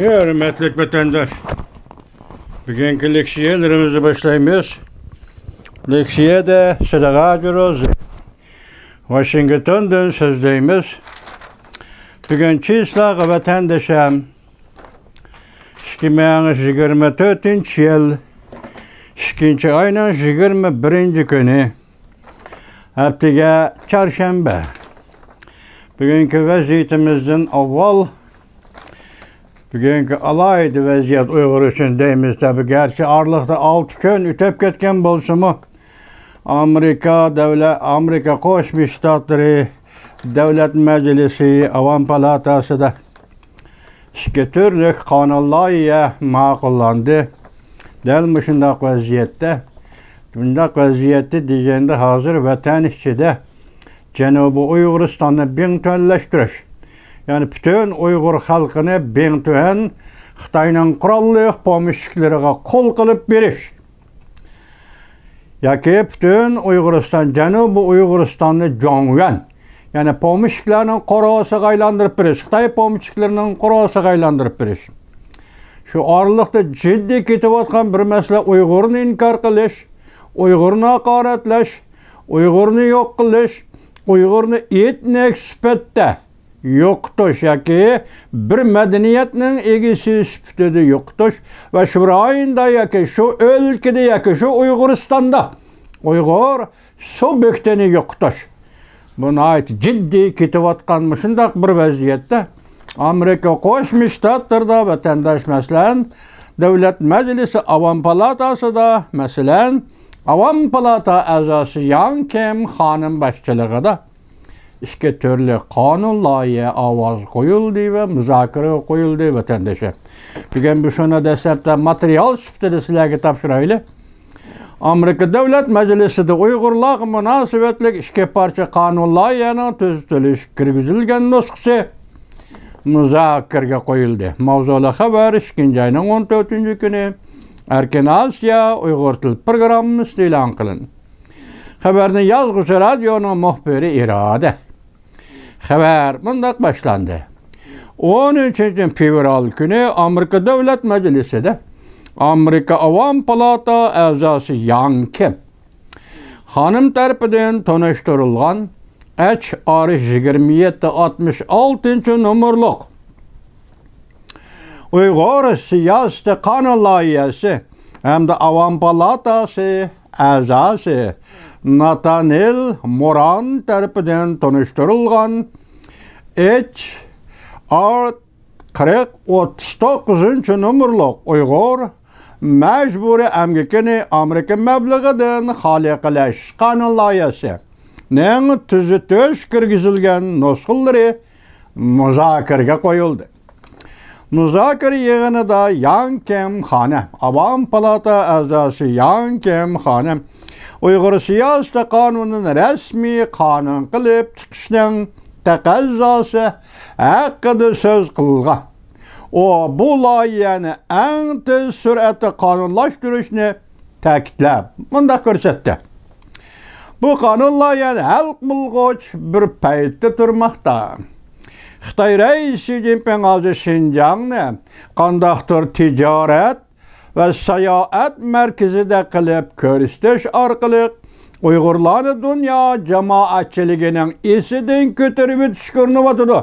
Hürmetlik vatandaş, bugünkü leksiyelerimizi başlayıyoruz. Leksiye de Sıdığa Cüroz, Washington'dan sözdeyimiz. Bugünkü islağı vatandaşım, 2024 yıl, 2. ayının 21. günü, haftaga çarşamba. Bugünkü vaziyetimizden avval, bugünkü alaydı vaziyet Uygur için deyimiz tabi. Gerçi arlıqda 6 gün ütep ketken bolsumu, Amerika Qo'shma Shtatları Devlet Meclisi Avam Palatası da iki türlük qonunlar ma'qullandı. Del şundaq vaziyette. Bundaq vaziyette degende hazır vatan içinde Janubi Uyg'uristonni bengtönleştirish. Yani bütün Uygur halkını bengtön Xitoyning qurolli pomishliklariga qo'l qilib berish. Yoki bütün Uyg'uriston, Janubi Uyg'uristonni Jongyan, yani pomishliklarning qorosiga aylantirib berish, Xitoy pomishliklarining qorosiga aylantirib berish. Şu oraliqda jiddiy ketayotgan bir masala Uyg'urni inkor qilish, Uyg'urni haqoratlash, Uyg'urni yo'q qilish, Uyg'urni etnik sifatda yo'qotish yoki bir madaniyatning egisi sifatida yo'qotish va shu rayonda yoki shu o'lkada yoki shu Uyg'uristonda Uyg'ur subyektini yo'qotish. Buni ait jiddiy ketayotgan shunday bir vaziyatda Amerika Qo'shma Shtatlarida vatandaş masalan Davlat Majlisi Avam Palatasida masalan Avam Palata a'zosi Yang Kim xonim boshchiligida iki türlü qonun loyiha ovoz qo'yildi va muzokara qo'yildi vatandaşlar. Bugun bu shuni dastlabda material sifatida sizlarga topshiraylik. Amerika Davlat Majlisida Uyg'urlar munosabatli iki parcha qonun loyihani tuzilish kirgizilgan nusxasi muzokaraga qo'yildi. Mavzuli xabar 2. ayning 14. kuni Erkin Asiya Uyg'ur til programmasi e'lon qilindi. Xabarni yozuvchi radioning muxbiri Iroda. Xabar bunday boshlandi. 13. fevral kuni Amerika Davlat Majlisida Amerika Avam Palata a'zosi Yang Kim xonim tarafidan tanishtirilgan HR 2766 numurluq Uyghur siyasi qonun loyihasi hamda Avam Palatası a'zosi Natanel Moran tarafidan tanishtirilgan HR 39 numurluq Uyghur mecburi emgekini Amerika meblağıdan xoli qilish qonun loyihasi ning tuzitish kirgizilgan nusxalari muzokaraga qo'yildi. Muzokara yig'inida Yang Kim xonim, Avam Palata a'zosi Yang Kim xonim Uyg'ur siyosati qonunini rasmiy qonun qilib chiqishning taqozosi haqida so'z qilgan. O bu loyihani eng tez sur'atda qonunlashtirishni ta'kidlab, bunda ko'rsatdi. Bu qonun loyihani hal qilg'uch bir paytda turmoqda. Xitoy raisi Xi Jinping hozir Xinjiangni qandaqdir tijorat va sayohat markazida qilib ko'rsatish orqali Uyg'urlarni dunyo jamoatchiligining esidan ko'tarib o'tishga urinyapti.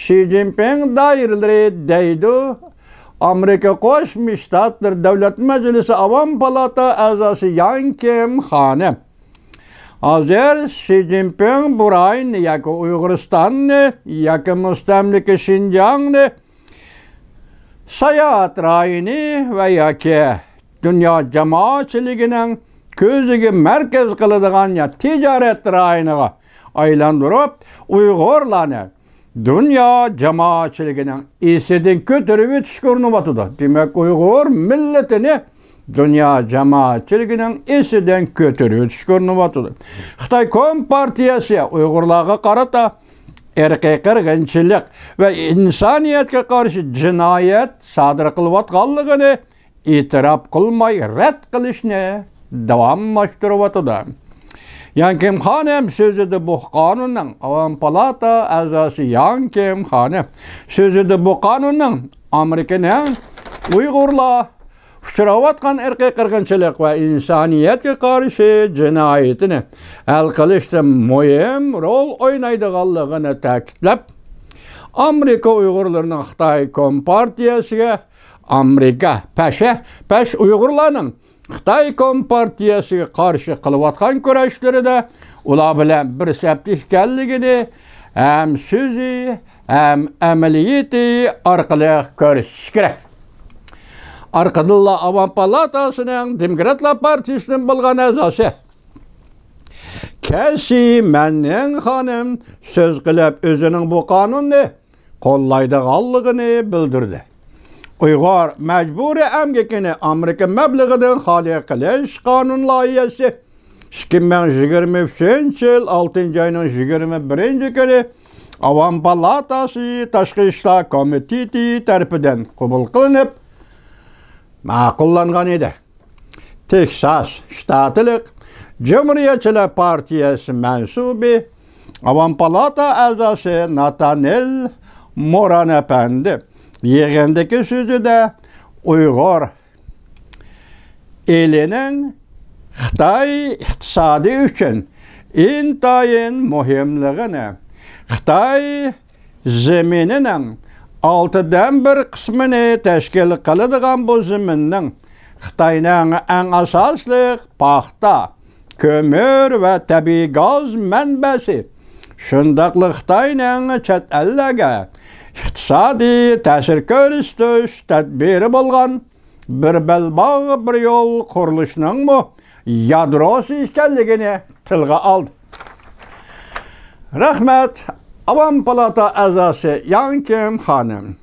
Xi Jinping doiralari deydi, Amerika Qo'shma Shtatlar Davlat Majlisi Avam Palata a'zosi Yang Kim xonim hozir Xi Jinping bu rayonni yoki Uyg'uristonni yoki mustamlika Xinjiangni sayohat rayoni va yoki dunyo jamoatchiligining ko'ziga markaz qiladigan ya tijorat rayoniga aylantirib Uyg'urlarni dunyo jamoatchiligining esidan ko'tarib o'tishga urinyapti. Demak, Uyg'ur millatini dunyo jamoatchiligining esidan ko'tarib o'tishga urinyapti. Xitoy Kompartiyasi Uyg'urlarga qarata irqiy qirg'inchilik va insoniyatga qarshi jinoyat sodir qilayotganligini e'tirof qilmay rad qilishni davomlashtiryapti. Yankim Hanım sözü de bu kanunun Avam Palata azası Yankim Hanım sözü de bu kanunun Amerika'nın Uygurla uçuravatkan erkek kırgınçılık ve insaniyetke karşı cinayetini el kılıçta mühim rol oynaydıqallığını ta'kidlep Amerika Uygurlarının Xitay Kompartiyasiga Amerika peş Uygurlarının Xitay Kompartiyasiga qarşı qılıvatkan kurashları da ular bilan bir septi ekanligini hem sözü hem amaliyeti orqali ko'rish kerak. Arkadilla Avam Palatasının Demokratlar Partisi'nin bulgan azası. Kesi mennen hanım söz qilib özünün bu kanunu qo'llaydiganligini bildirdi. Uyghur mecburi emgekini Amerika meblağıdan hali qilish qonun loyihasi 2023 yıl 6. ayının 21. günü Avam Palatası Tashqi ishlar komiteti tarafidan qabul qilinib ma'qullangan edi. Texas shtatlik Cumhuriyetçiler Partiyasi mensubi Avam Palata a'zosi Natanel Moran efendi yig'indagi so'zida Uyg'ur elining Xitoy iqtisodi uchun intayin muhimligini Xitoy zeminining 6dan 1 qismini tashkil qiladigan bu zaminning Xitoyning eng asosli paxta, kömür ve tabiiy gaz manbasi shundaqli Xitoyning chet ellarga iqtisodiy ta'sir ko'rsatish tadbiri bo'lgan bir belbog' bir yo'l qurilishining bu yadrosi ekanligini tilga oldi. Rahmat Avam Palata a'zosi Yankim Hanım.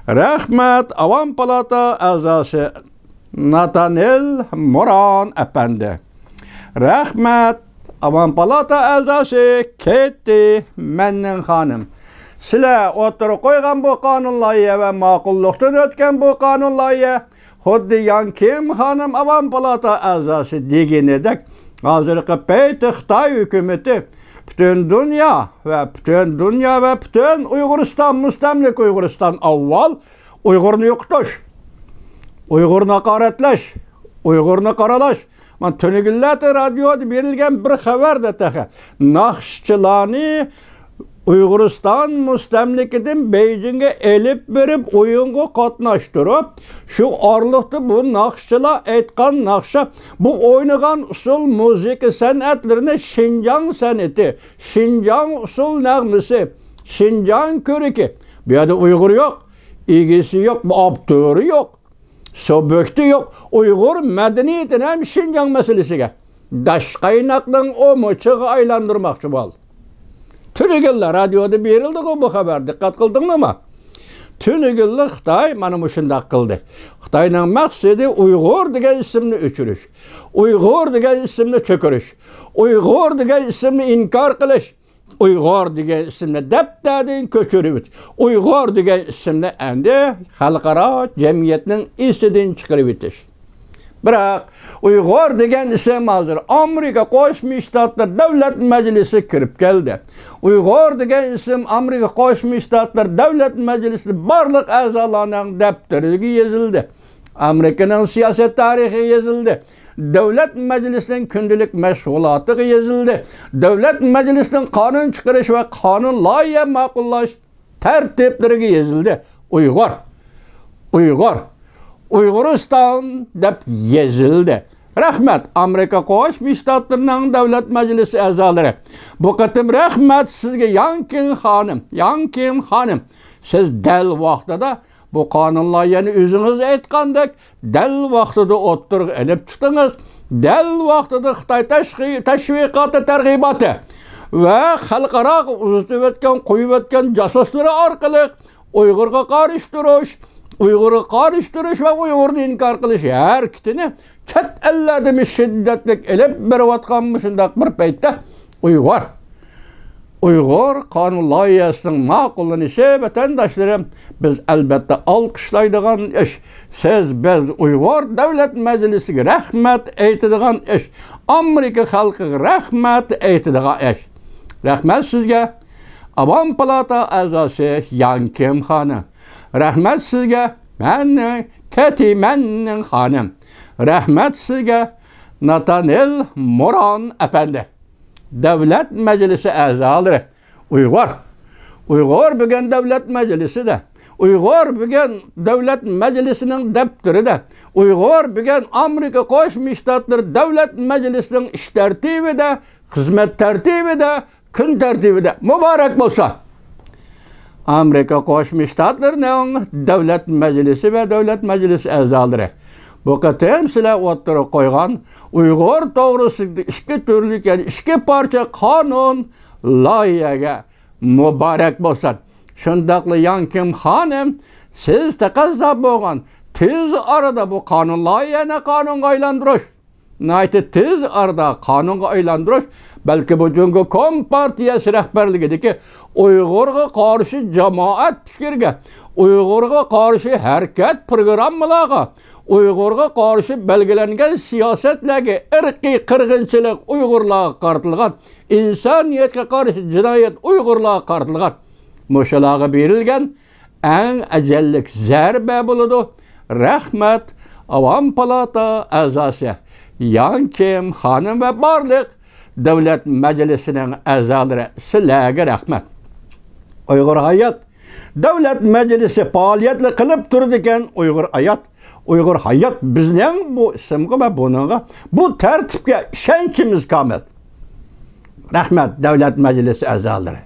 Rahmat Avam Palata a'zosi Natanel Moran efendi. Rahmat Avam Palata a'zosi Ketty Mennen Hanım. Sizlar o'tirib qo'ygan bu qonun loyiha va ma'qullikdan o'tgan bu qonun loyiha xuddi Yankim Hanım Avam Palata a'zosi deganidek hozirgi paytda Xitoy hukumati bütün dünya ve bütün Uyg'uriston mustamlik Uyg'uriston avval Uyg'urni yo'qotish, Uyg'urni haqoratlash, Uyg'urni qaralash. Men tunigillati radioda berilgan bir xabarda taqa naqshchilarni Uyg'uriston mustamlikidan Beijingga elib berib o'yinga qatnashtirib, shu orliqda bu naqshchilar aytgan naqsha bu o'ynagan usul musiqa san'atlarini Şinjan san'ati, Şinjan usul nag'misi, Şinjan ko'riki. Bu yerda Uyg'ur yo'q, egisi yo'q, avtori yo'q, subjekti yo'q. Uyg'ur madaniyatini ham Şinjan masalasiga Daşqaynaqning o mochiga aylantirmoqchi bo'ldi. Tünigiller radyoda berildi bu haber. Dikkat kıldın mı? Tünigiller Xitay mana bu şundaq qildi. Xitayning maqsadi Uyg'ur degan ismni o'chirish, Uyg'ur degan ismni cho'kirish, Uyg'ur degan ismni inkor qilish, Uyg'ur degan ismni dabdadan ko'chirib, Uyg'ur degan ismni endi xalqaro jamiyatning esidan chiqarib o'tish. Biroq Uyg'ur degan ism hozir Amerika Qo'shma Shtatlar Davlat Majlisi kirib keldi. Uyg'ur degan ism Amerika Qo'shma Shtatlar Davlat Majlisi barliq a'zolarining daftariga yozildi. Amerikaning siyosat tarixi yozildi. Davlat Majlisining kundalik mashg'ulotiga yozildi. Davlat Majlisining qonun chiqarish va qonun loyiha ma'qullash tartiblariga yozildi. Uyg'uriston deb yozildi. Rahmat Amerika Qo'shma Shtatlarining Davlat Majlisi a'zolari. Bu qatim rahmat sizga Yankim Hanım. Siz dal vaqtida bu qonun loyihani o'zingiz aytgandek dal vaqtida o'ttirib olib chiqdingiz. Dal vaqtida Xitoy tashviqoti targ'iboti va xalqaro uzatib o'tgan qo'yib o'tgan jasuslari orqali Uyg'urga qarshi turish, Uyg'urga qarshi turish va Uyg'urni inkor qilish har ikkitini chet ellarda shiddatli elib berayotgan shundaq bir paytda Uyghur kanun layihəsinin ma'qullanishi vatandaşlarım biz elbette alqışlaydigan iş. Siz biz Uyghur Davlat Meclisiga rahmat aytadigan iş. Amerika xalqiga rahmat aytadigan iş. Rahmat sizga. Avam Palata a'zosi Yang Kim xonim. Rahmat sizga. Katimanning xonim. Rahmat sizga. Natanel Moran efendi. Devlet Meclisi a'zolari Uyghur bugün Devlet Meclisi de. Uyghur bugün Devlet Meclisi'nin deptiride. Uyghur bugün Amerika Qo'shma Shtatlar Devlet Meclisi'nin iş tertibide, hizmet tertibide, kun tertibide. Mübarek bolsa. Amerika Qo'shma Shtatlarning Devlet Meclisi ve Devlet Meclisi a'zolari. Bu qatam sizlar o'ttirib qo'ygan Uyg'ur to'g'risida ikki turli, ya'ni ikki parcha qonun loyihaga muborak bo'lsin. Shundaqli Yang Kim xonim, siz taqozo bo'lgan tez arada bu qonun loyihani qonunga aylantirish, tez arada qonunga aylantirish, balki bu Jungo Kompartiyasi rahbarligidagi Uyg'urga qarshi jamoat fikriga, Uyg'urga qarshi harakat programmalarga, Uyg'urga qarshi belgilangan siyosatlarga, irqiy qirg'inchilik Uyg'urlarga qaratilgan, insoniyatga qarshi jinoyat Uyg'urlarga qaratilgan, mushalarga berilgan eng ajallik zarba bo'ladi. Rahmat Avam Palata a'zosi Yang Kim xonim va barliq Davlat Meclisi'nin a'zolari, sizlarga rahmat. Uyg'ur hayat Davlat Meclisi faoliyatli qilib turdi ekan. Uyg'ur hayat bizning bu ismga va buningga, bu tartibga ishonchimiz komil. Rahmat Davlat Meclisi a'zolari.